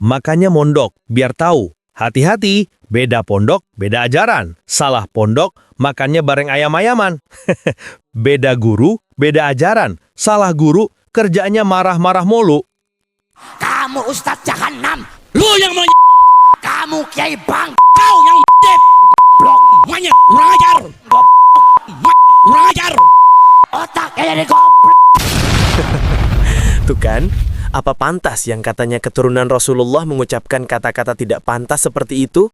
makanya mondok, biar tahu. Hati-hati, beda pondok, beda ajaran. Salah pondok, makannya bareng ayam-ayaman. Beda guru, beda ajaran. Salah guru, kerjanya marah-marah mulu. Kamu Ustadz Jahannam. Lu yang mau Kamu Kiai Bang. Kau yang blok. monyet, kurang ajar. Kurang ajar. Otak kayak goblok. Tuh kan, apa pantas yang katanya keturunan Rasulullah mengucapkan kata-kata tidak pantas seperti itu?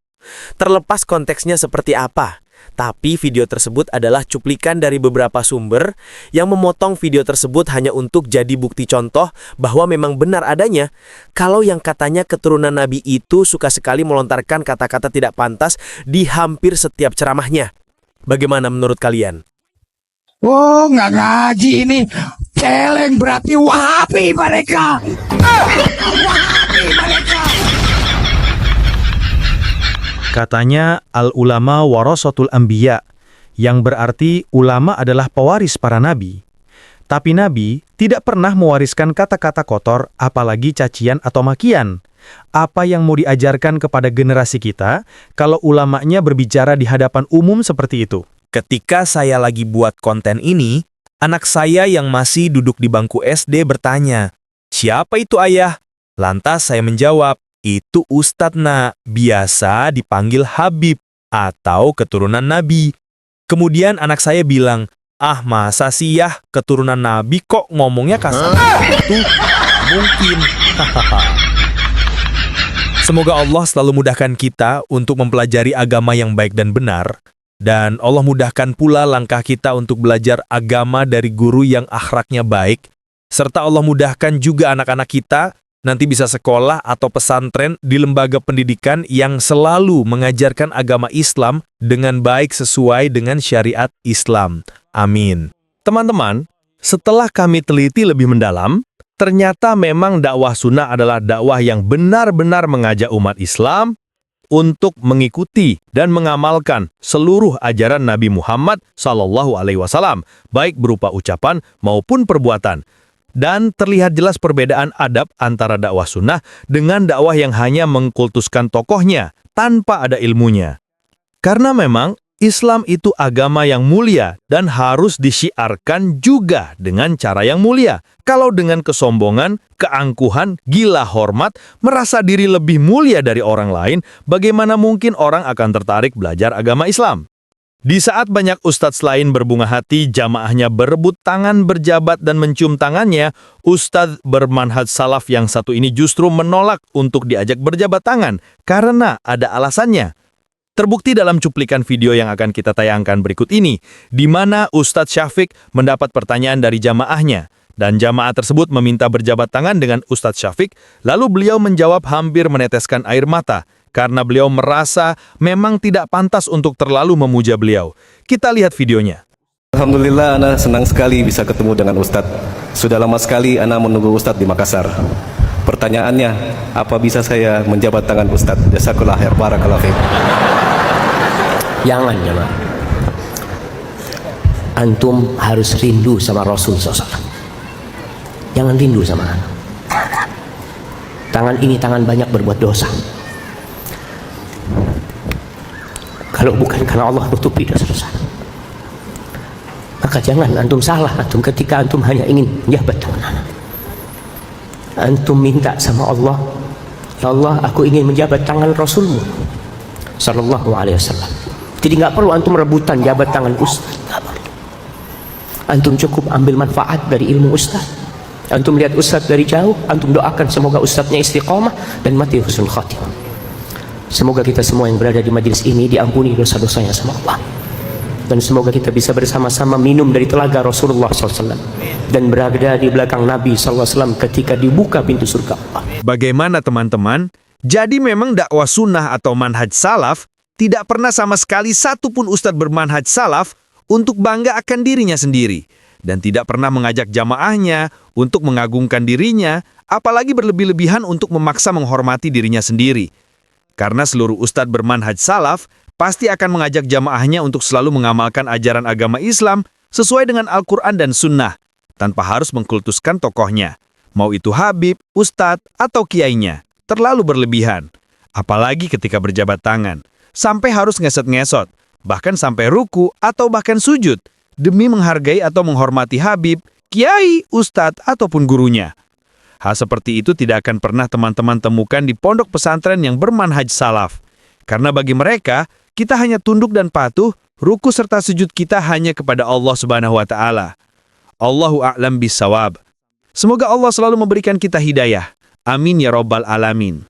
Terlepas konteksnya seperti apa, tapi video tersebut adalah cuplikan dari beberapa sumber yang memotong video tersebut hanya untuk jadi bukti contoh bahwa memang benar adanya kalau yang katanya keturunan Nabi itu suka sekali melontarkan kata-kata tidak pantas di hampir setiap ceramahnya. Bagaimana menurut kalian? Oh, nggak ngaji ini. Celeng berarti Wahabi mereka. Wahabi mereka. Katanya al-ulama warasatul anbiya, yang berarti ulama adalah pewaris para nabi. Tapi nabi tidak pernah mewariskan kata-kata kotor, apalagi cacian atau makian. Apa yang mau diajarkan kepada generasi kita kalau ulamanya berbicara di hadapan umum seperti itu? Ketika saya lagi buat konten ini, anak saya yang masih duduk di bangku SD bertanya, "Siapa itu ayah?" Lantas saya menjawab, "Itu Ustadz nak, biasa dipanggil Habib atau keturunan Nabi." Kemudian anak saya bilang, "Ah masa sih ya keturunan Nabi kok ngomongnya kasar itu?" Mungkin. Semoga Allah selalu mudahkan kita untuk mempelajari agama yang baik dan benar. Dan Allah mudahkan pula langkah kita untuk belajar agama dari guru yang akhlaknya baik. Serta Allah mudahkan juga anak-anak kita nanti bisa sekolah atau pesantren di lembaga pendidikan yang selalu mengajarkan agama Islam dengan baik sesuai dengan syariat Islam. Amin. Teman-teman, setelah kami teliti lebih mendalam, ternyata memang dakwah sunnah adalah dakwah yang benar-benar mengajak umat Islam untuk mengikuti dan mengamalkan seluruh ajaran Nabi Muhammad SAW, baik berupa ucapan maupun perbuatan. Dan terlihat jelas perbedaan adab antara dakwah sunnah dengan dakwah yang hanya mengkultuskan tokohnya tanpa ada ilmunya. Karena memang Islam itu agama yang mulia dan harus disyiarkan juga dengan cara yang mulia. Kalau dengan kesombongan, keangkuhan, gila hormat, merasa diri lebih mulia dari orang lain, bagaimana mungkin orang akan tertarik belajar agama Islam? Di saat banyak ustadz lain berbunga hati, jamaahnya berebut tangan berjabat dan mencium tangannya, ustadz bermanhaj salaf yang satu ini justru menolak untuk diajak berjabat tangan karena ada alasannya. Terbukti dalam cuplikan video yang akan kita tayangkan berikut ini, di mana Ustadz Syafiq mendapat pertanyaan dari jamaahnya, dan jamaah tersebut meminta berjabat tangan dengan Ustadz Syafiq, lalu beliau menjawab hampir meneteskan air mata, karena beliau merasa memang tidak pantas untuk terlalu memuja beliau. Kita lihat videonya. Alhamdulillah, Ana senang sekali bisa ketemu dengan Ustadz. Sudah lama sekali Ana menunggu Ustadz di Makassar. Pertanyaannya, apa bisa saya menjabat tangan Ustadz? Jazakallah khair, barakallahu fiik. Jangan ya, Pak. Antum harus rindu sama Rasul SAW. Jangan rindu sama anak. Tangan ini tangan banyak berbuat dosa. Kalau bukan karena Allah tutupi dosa-dosa, maka jangan antum salah antum ketika antum hanya ingin menjabat tangan anak. Antum minta sama Allah, "Ya Allah, aku ingin menjabat tangan Rasulmu Sallallahu Alaihi Wasallam." Jadi nggak perlu antum rebutan jabat tangan ustaz, nggak perlu. Antum cukup ambil manfaat dari ilmu ustaz. Antum lihat ustaz dari jauh, antum doakan semoga ustaznya istiqomah dan mati husnul khatimah. Semoga kita semua yang berada di majelis ini diampuni dosa-dosanya sama Allah. Dan semoga kita bisa bersama-sama minum dari telaga Rasulullah SAW dan berada di belakang Nabi SAW ketika dibuka pintu surga Allah. Bagaimana teman-teman? Jadi memang dakwah sunnah atau manhaj salaf tidak pernah sama sekali satu pun ustadz bermanhaj salaf untuk bangga akan dirinya sendiri. Dan tidak pernah mengajak jamaahnya untuk mengagungkan dirinya, apalagi berlebih-lebihan untuk memaksa menghormati dirinya sendiri. Karena seluruh ustadz bermanhaj salaf pasti akan mengajak jamaahnya untuk selalu mengamalkan ajaran agama Islam sesuai dengan Al-Quran dan Sunnah, tanpa harus mengkultuskan tokohnya, mau itu Habib, ustadz, atau kiainya. terlalu berlebihan. Apalagi ketika berjabat tangan. Sampai harus ngesot-ngesot, bahkan sampai ruku atau bahkan sujud, demi menghargai atau menghormati Habib, kiai, ustadz, ataupun gurunya. Hal seperti itu tidak akan pernah teman-teman temukan di pondok pesantren yang bermanhaj salaf. Karena bagi mereka, kita hanya tunduk dan patuh, ruku serta sujud kita hanya kepada Allah Subhanahu wa Ta'ala. Allahu a'lam bissawab. Semoga Allah selalu memberikan kita hidayah. Amin ya Rabbal Alamin.